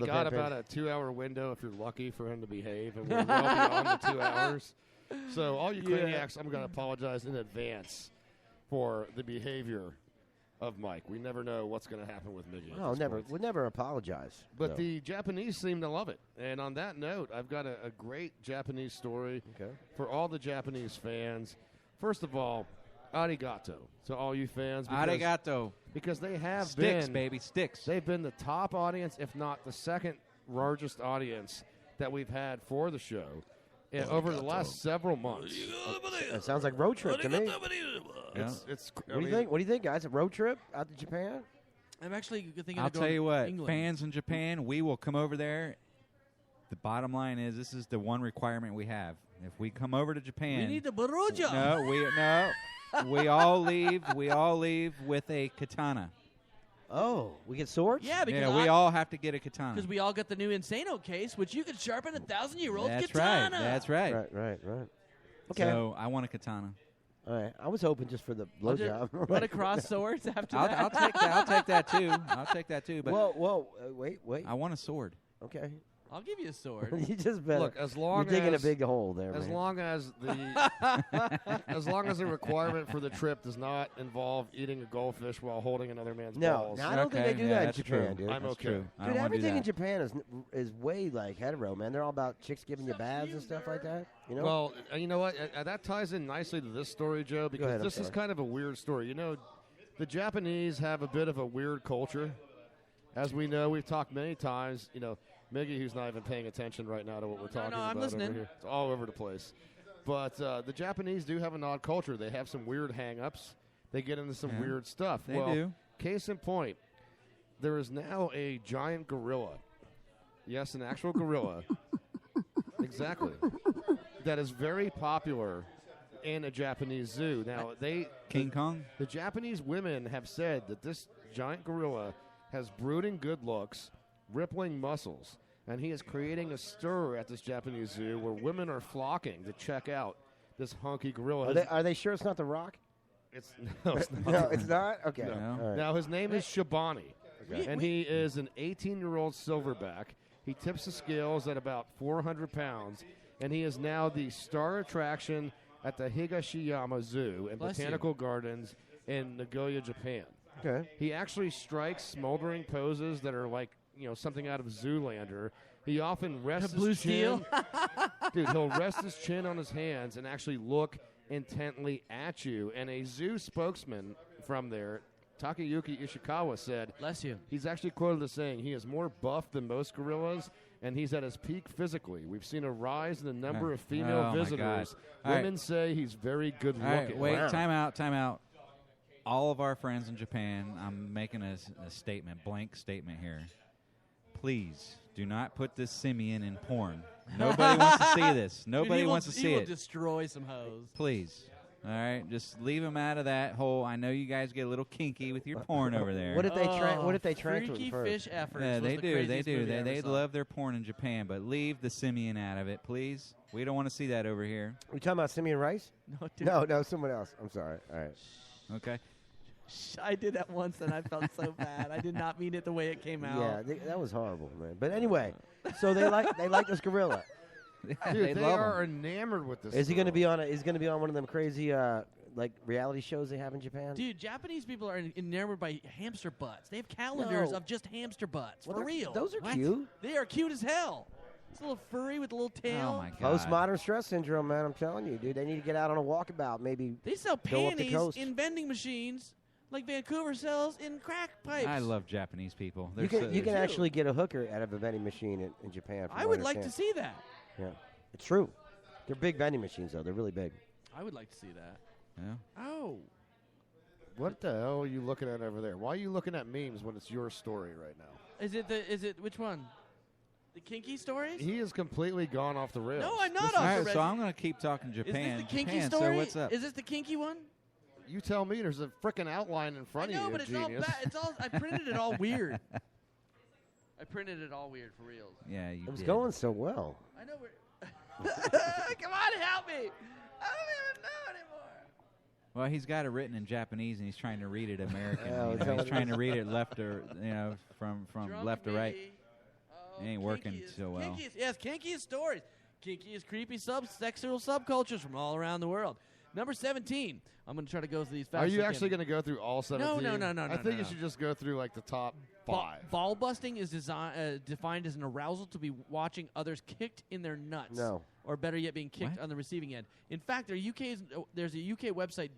only got about a 2-hour window if you're lucky for him to behave, and we're well beyond the 2 hours. So all you Craniacs, I'm going to apologize in advance for the behavior of Mike. We never know what's going to happen with Miggy. Oh, we'll never apologize. But the Japanese seem to love it. And on that note, I've got a great Japanese story for all the Japanese fans. First of all, arigato to all you fans. Arigato. Because they have Sticks, baby, sticks. They've been the top audience, if not the second largest audience that we've had for the show over the last several months. It sounds like road trip to me. What do you think, guys? A road trip out to Japan? I'm actually thinking I'll of going tell you what, England. fans in Japan, we will come over there. The bottom line is this is the one requirement we have. If we come over to Japan, We need the Baruja. we all leave. We all leave with a katana. Oh, we get swords? Yeah, because we all have to get a katana. Because we all got the new Insano case, which you could sharpen 1,000-year-old That's katana. right. That's right. Right. Okay. So I want a katana. All right. I was hoping just for the blowjob. Want to cross swords after that? I'll take that. I'll take that too. I'll take that too. But whoa, wait. I want a sword. Okay. I'll give you a sword. You just better. Look, as long you're digging as a big hole there. As man. long as the requirement for the trip does not involve eating a goldfish while holding another man's balls. No, I don't think they do that in Japan, dude. I'm okay. True. Dude, everything in Japan is way like hetero, man. They're all about chicks giving you baths and stuff like that. You know. Well, you know what? That ties in nicely to this story, Joe, because ahead, this is kind of a weird story. You know, the Japanese have a bit of a weird culture. As we know, we've talked many times, you know, Miggy, who's not even paying attention right now to what we're talking about I'm listening. over here. It's all over the place. But the Japanese do have an odd culture. They have some weird hang-ups. They get into some weird stuff. They do. Case in point, there is now a giant gorilla. Yes, an actual gorilla. Exactly. That is very popular in a Japanese zoo. Now, King Kong? The Japanese women have said that this giant gorilla has brooding good looks, rippling muscles, and he is creating a stir at this Japanese zoo where women are flocking to check out this hunky gorilla. Are they sure it's not The Rock? No, it's not. No, it's not? Okay. No. All right. Now, his name is Shabani, and he is an 18-year-old silverback. He tips the scales at about 400 pounds, and he is now the star attraction at the Higashiyama Zoo and Botanical Gardens in Nagoya, Japan. Okay. He actually strikes smoldering poses that are like, you know, something out of Zoolander. He often rests Blue his chin. Steel? Dude, he'll rest his chin on his hands and actually look intently at you. And a zoo spokesman from there, Takayuki Ishikawa, said, Bless you. He's actually quoted as saying he is more buff than most gorillas, and he's at his peak physically. We've seen a rise in the number of female visitors. Women say he's very good looking. All right, wait, time out. All of our friends in Japan, I'm making a statement, blank statement here. Please do not put this simian in porn. Nobody wants to see this. Nobody wants to see He will it. destroy some hoes. Please. All right, just leave him out of that whole. I know you guys get a little kinky with your porn over there. What if they translate Freaky first? Fish Efforts. Yeah, they was the do. They craziest do. movie I They ever saw. love their porn in Japan, but leave the simian out of it, please. We don't want to see that over here. We talking about Simeon Rice? No, dude. No, someone else. I'm sorry. All right. Okay. I did that once, and I felt so bad. I did not mean it the way it came out. Yeah, that was horrible, man. But anyway, so they like this gorilla. Dude, they are enamored with this. Is he going to be on? Is going to be on one of them crazy like reality shows they have in Japan? Dude, Japanese people are enamored by hamster butts. They have calendars No. of just hamster butts. Well, for real. those are What? cute. They are cute as hell. It's a little furry with a little tail. Oh my god. Postmodern stress syndrome, man. I'm telling you, dude. They need to get out on a walkabout. Maybe They sell go up the panties coast. in vending machines like Vancouver sells in crack pipes. I love Japanese people. You can actually get a hooker out of a vending machine in Japan. from I what would like to understand. see that. Yeah, it's true. They're big vending machines, though. They're really big. I would like to see that. Yeah. Oh. What the hell are you looking at over there? Why are you looking at memes when it's your story right now? Is it which one? The kinky stories? He has completely gone off the rails. No, I'm not All off the right, red. so I'm going to keep talking Is Japan. this the kinky Japan, story? So what's up? Is this the kinky one? You tell me. There's a freaking outline in front I know, of you, but it's all genius. bad. It's all. I printed it all weird. I printed it all weird for reals. Yeah, you It was did. going so well. I know we're. Come on, help me! I don't even know anymore. Well, he's got it written in Japanese, and he's trying to read it American. Oh, You is know, that he's what it trying is? to read it left or from Drunk left to right. baby. It ain't working so well. Kinkiest stories. Kinkiest creepy sexual subcultures from all around the world. Number 17. I'm going to try to go through these fast. Are you actually going to go through all 17? No. I think you should just go through like the top 5. Ball busting is defined as an arousal to be watching others kicked in their nuts. No. Or better yet, being kicked on the receiving end. In fact, there's a UK website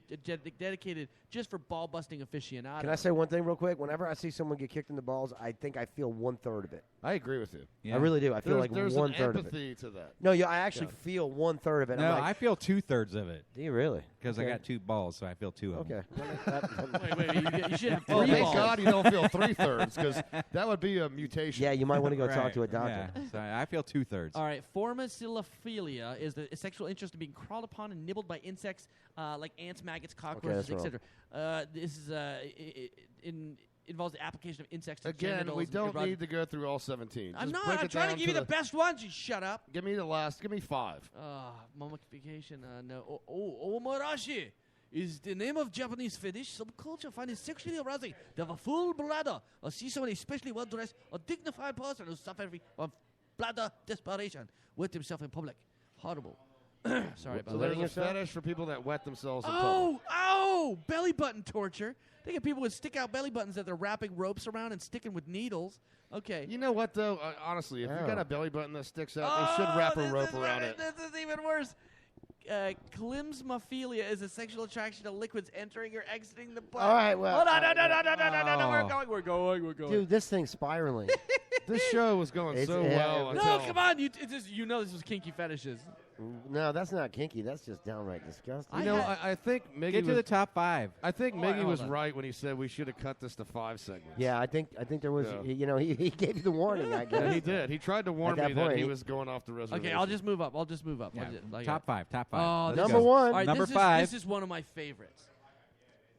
dedicated just for ball busting aficionados. Can I say one thing real quick? Whenever I see someone get kicked in the balls, I think I feel 1/3 of it. I agree with you. Yeah. I really do. I feel like there's 1/3 an of it. empathy to that. No, I actually feel 1/3 of it. No, I'm like, I feel 2/3 of it. Do you really? Because I got 2 balls, so I feel 2 of them. Okay. Wait, you should have 3 Oh, thank balls. God you don't feel 3/3 because that would be a mutation. Yeah, you might want to go talk to a doctor. Yeah. So I feel 2/3. All right, formicillophilia is the sexual interest in being crawled upon and nibbled by insects like ants, maggots, cockroaches, that's etc. This is involves the application of insects to Again, genitals. we and don't erotic- need to go through all 17. I'm Just not. break I'm it trying to down give you the best ones. You shut up. Give me 5. Mummification. No. Omarashi is the name of Japanese fetish subculture finding sexually arousing to have a full bladder or see someone especially well dressed or dignified person who suffers from bladder desperation wet himself in public. Horrible. Sorry about So that. there's a fetish for people that wet themselves in public. Oh, belly button torture. They get people with stick-out belly buttons that they're wrapping ropes around and sticking with needles. Okay. You know what, though? Honestly, if you got a belly button that sticks out, they should wrap a rope around it. This is even worse. Klimsmophilia is a sexual attraction to liquids entering or exiting the butt. All right, well. Hold on, no. We're going. Dude, this thing's spiraling. This show was going so well. No, until come on. You know this was kinky fetishes. No, that's not kinky. That's just downright disgusting. You know, I think Miggy Get to the top 5. I think All right, Miggy hold was on. right when he said we should have cut this to 5 segments. Yeah, I think there was. Yeah. He gave you the warning. I guess Yeah, he did. He tried to warn At that me that point, he he- was going off the reservation. Okay, I'll just move up. Yeah. Like Top 5. Oh, Let's this Number go. one. All right, Number this 5. This is one of my favorites.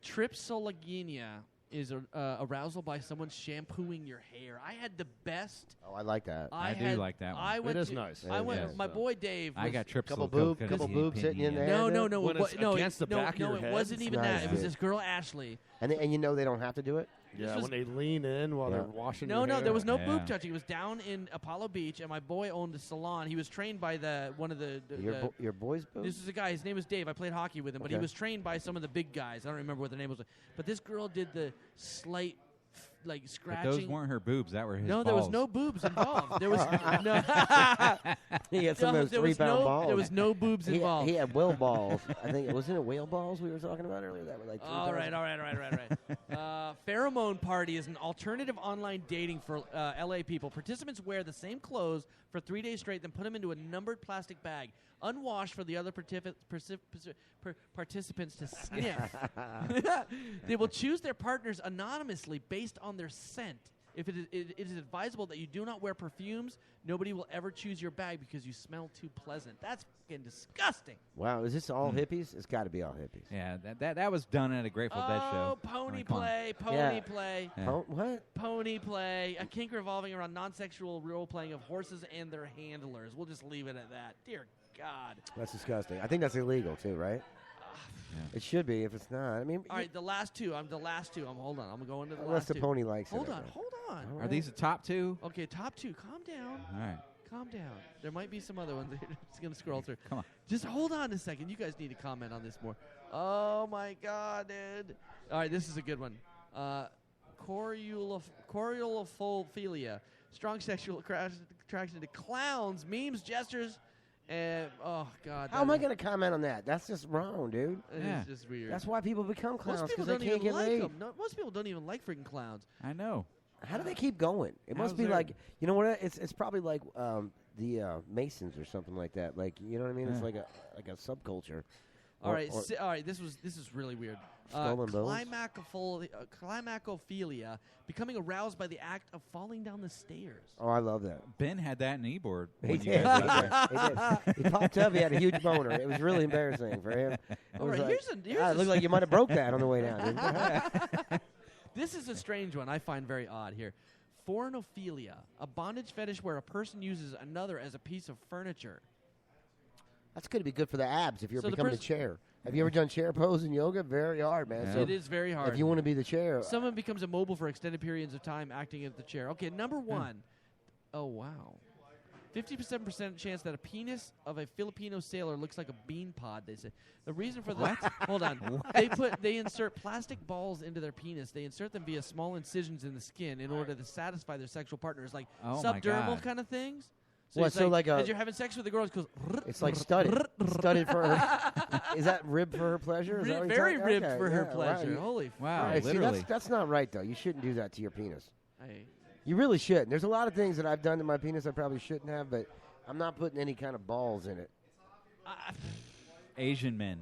Tripsolagenia is arousal by someone shampooing your hair. I had the best. Oh, I like that. I do like that one. I went It is to- nice. I It went. is. My boy Dave. I was- got trips. Couple couple boobs hitting you in there. No. When it's no, against the back of no, your it head. wasn't It's even nice, that. It was dude. this girl Ashley. And you know they don't have to do it. Yeah, was- when they lean in while they're washing No, your hair. there was no Yeah. boob touching. It was down in Apollo Beach, and my boy owned a salon. He was trained by one of the Your boys' boobs. This is a guy. His name was Dave. I played hockey with him, but he Okay. was trained by some of the big guys. I don't remember what their name was. But this girl did the slight, like But scratching. those weren't her boobs. That were his no, balls. there was no boobs involved. There was no. He had some of those there was 3-pound no. balls. There was no boobs He involved. had whale balls. I think wasn't it whale balls we were talking about earlier? That were like. All right. Pheromone Party is an alternative online dating for LA people. Participants wear the same clothes for 3 days straight, then put them into a numbered plastic bag, unwashed for the other participants to sniff. They will choose their partners anonymously based on their scent. If it is advisable that you do not wear perfumes, nobody will ever choose your bag because you smell too pleasant. That's fucking disgusting. Wow, is this all hippies? It's got to be all hippies. Yeah, that was done at a Grateful Dead show. Oh, pony I mean, come on. play, pony Yeah. play. Yeah. What? Pony play, a kink revolving around non-sexual role-playing of horses and their handlers. We'll just leave it at that. Dear God. That's disgusting. I think that's illegal too, right? It should be. If it's not, I mean, All right, the last two. Hold on. I'm going to the unless last the two. pony likes Hold it. on. Are these the top 2? Okay, top 2. Calm down. All right. Calm down. There might be some other ones. Just going to scroll through. Come on. Just hold on a second. You guys need to comment on this more. Oh, my God, dude. All right, this is a good one. Choreolophilia. Strong sexual attraction to clowns, memes, gestures, and, oh, God. How am I going to comment on that? That's just wrong, dude. Yeah. It's just weird. That's why people become clowns Most people because they don't can't even get like laid. them. No, most people don't even like freaking clowns. I know. How do they keep going? It must How's be their- like, you know what? It's probably like the Masons or something like that. Like, you know what I mean? It's Yeah. like a subculture. All Or- right, or- all right. This is really weird. Skull and bones? Climacophilia, becoming aroused by the act of falling down the stairs. Oh, I love that. Ben had that in E-board. He when you did. guys got there. He did. He popped up. He had a huge boner. It was really embarrassing for him. It All was right, like, here's it looked like you might have broke that on the way down. Didn't you? This is a strange one. I find very odd here. Fornophilia, a bondage fetish where a person uses another as a piece of furniture. That's going to be good for the abs if you're So the becoming a pers- chair. Have you ever done chair pose in yoga? Very hard, man. Yeah. So It is very hard. if you want to be the chair, Someone becomes immobile for extended periods of time acting as the chair. Okay, number one. Oh, wow. 57% chance that a penis of a Filipino sailor looks like a bean pod, they say. The reason for that... Hold on. They insert plastic balls into their penis. They insert them via small incisions in the skin in order to satisfy their sexual partners, like subdermal kind of things. So What, so like a... as you're having sex with a girl, it goes... It's like studded. Studded for her... Is that rib for her pleasure? Is that what you're Very talking- ribbed okay, for her yeah, pleasure. Wow. Holy Wow, Right, see, literally. that's not right, though. You shouldn't do that to your penis. Hey. You really shouldn't. There's a lot of things that I've done to my penis I probably shouldn't have, but I'm not putting any kind of balls in it. Asian men.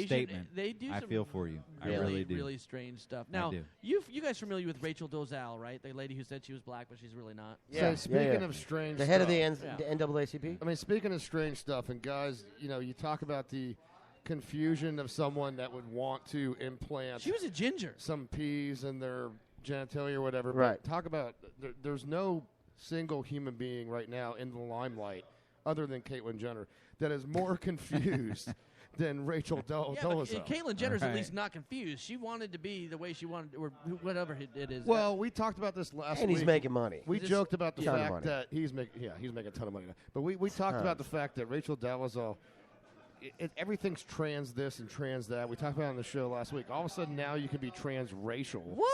Statement. They do I some feel for you. I really, really do. really strange stuff. Now, do. you guys familiar with Rachel Dolezal, right? The lady who said she was black, but she's really not. So speaking of strange The head of stuff, the NAACP? I mean, speaking of strange stuff, and guys, you talk about the confusion of someone that would want to implant She was a ginger. some peas in their genitalia or whatever. Right. But talk about there's no single human being right now in the limelight other than Caitlyn Jenner that is more confused than Rachel Yeah, but Dolezal. Caitlyn Jenner's at Right. least not confused. She wanted to be the way she wanted, or whatever it is. Well, we talked about this last And week. he's making money. We Just joked about the ton of fact money. that he's making a ton of money now. But we talked about the fact that Rachel Dolezal, everything's trans this and trans that. We talked about it on the show last week. All of a sudden now you can be transracial. what?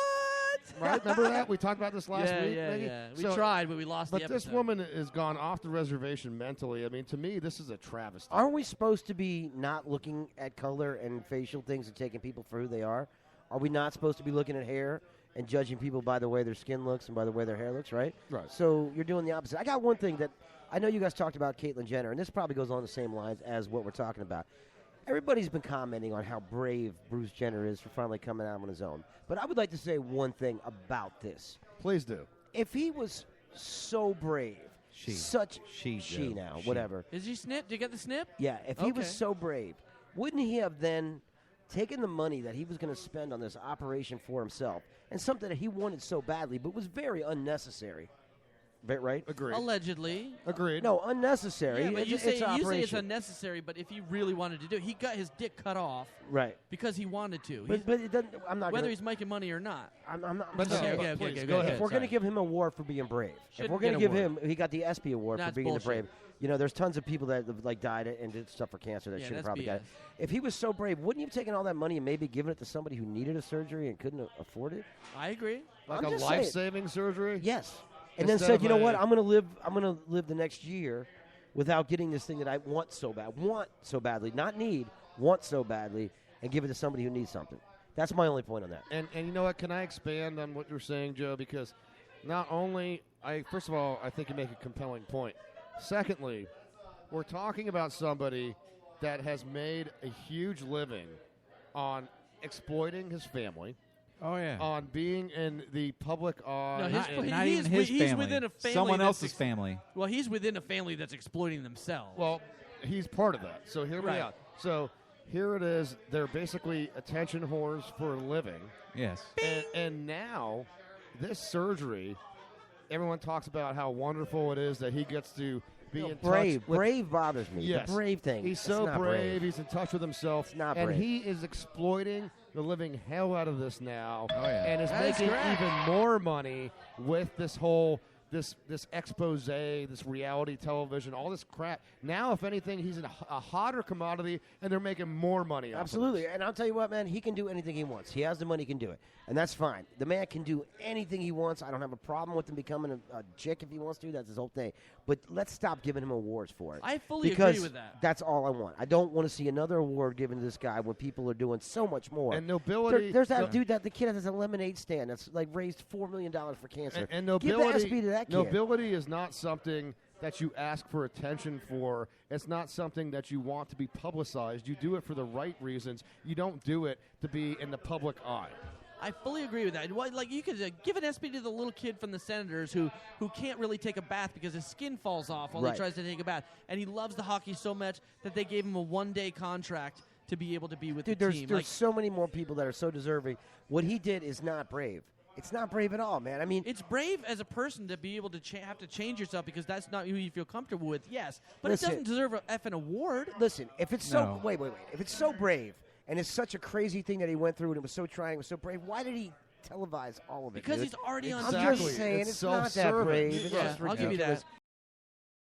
Right? Remember that? We talked about this last week. Yeah, maybe? yeah. We So- tried, but we lost But the episode. this woman has gone off the reservation mentally. I mean, to me, this is a travesty. Aren't we supposed to be not looking at color and facial things and taking people for who they are? Are we not supposed to be looking at hair and judging people by the way their skin looks and by the way their hair looks, right? Right. So you're doing the opposite. I got one thing that I know you guys talked about Caitlyn Jenner, and this probably goes on the same lines as what we're talking about. Everybody's been commenting on how brave Bruce Jenner is for finally coming out on his own. But I would like to say one thing about this. Please do. If he was so brave, She, Joe. now, She. whatever. Is he snip? Did you get the snip? Yeah, if he was Okay. so brave, wouldn't he have then taken the money that he was going to spend on this operation for himself and something that he wanted so badly but was very unnecessary? Right? Agreed. Allegedly. Agreed. No, unnecessary. Yeah, but it's, you it's say it's operation. unnecessary, but if he really wanted to do it, he got his dick cut off Right. because he wanted to. But it doesn't, I'm not Whether gonna, he's making money or not. I'm not. But I'm no, saying, but okay, please, okay, go go ahead. if we're going to Sorry. give him an award for being brave, if Shouldn't we're going to get give an him, he got the ESPY award That's for being the bullshit. brave. You know, there's tons of people that have, like died and did stuff for cancer that Yeah, should have that's probably BS. died. If he was so brave, wouldn't you have taken all that money and maybe given it to somebody who needed a surgery and couldn't afford it? I agree. Like I'm a just saying. life-saving surgery? Yes. And then Instead said, of you know what? a- I'm going to live the next year without getting this thing that I want so badly, not need, want so badly, and give it to somebody who needs something. That's my only point on that. And you know what? Can I expand on what you're saying, Joe? Because not only first of all, I think you make a compelling point. Secondly, we're talking about somebody that has made a huge living on exploiting his family, Oh, yeah. on being in the public eye. No, not, his- not he's even his he's family. within a family Someone that's else's family. Well, he's within a family that's exploiting themselves. Well, he's part of that. So hear me Right. out. So here it is. They're basically attention whores for a living. Yes. And now, this surgery, everyone talks about how wonderful it is that he gets to be in Brave. touch with. Brave bothers me. Yes. The brave thing. He's It's so not brave. He's in touch with himself. It's not and brave. he is exploiting the living hell out of this now. Oh, yeah. And is That is making correct. even more money with this whole this expose, this reality television, all this crap. Now, if anything, he's in a hotter commodity, and they're making more money. off of Absolutely. this. And I'll tell you what, man, he can do anything he wants. He has the money, he can do it. And that's fine. The man can do anything he wants. I don't have a problem with him becoming a chick if he wants to. That's his whole thing. But let's stop giving him awards for it. I fully because agree with that. That's all I want. I don't want to see another award given to this guy when people are doing so much more. And nobility. There's that dude, the kid that has a lemonade stand that's like raised $4 million for cancer. And Give the nobility, SB to that kid. nobility is not something that you ask for attention for. It's not something that you want to be publicized. You do it for the right reasons. You don't do it to be in the public eye. I fully agree with that. Well, like you could give an SB to the little kid from the Senators who can't really take a bath because his skin falls off while Right. he tries to take a bath, and he loves the hockey so much that they gave him a one-day contract to be able to be with Dude, the there's team. there's so many more people that are so deserving. What he did is not brave. It's not brave at all, man. I mean, It's brave as a person to be able to have to change yourself because that's not who you feel comfortable with. Yes, but Listen. it doesn't deserve an effing award. listen, if it's so No. wait. If it's so brave and it's such a crazy thing that he went through and it was so trying, it was so brave, why did he televise all of it. Because dude. he's already on I'm Exactly. just saying It's it's not that self-serving. brave. It's Yeah, just I'll give you ridiculous. that.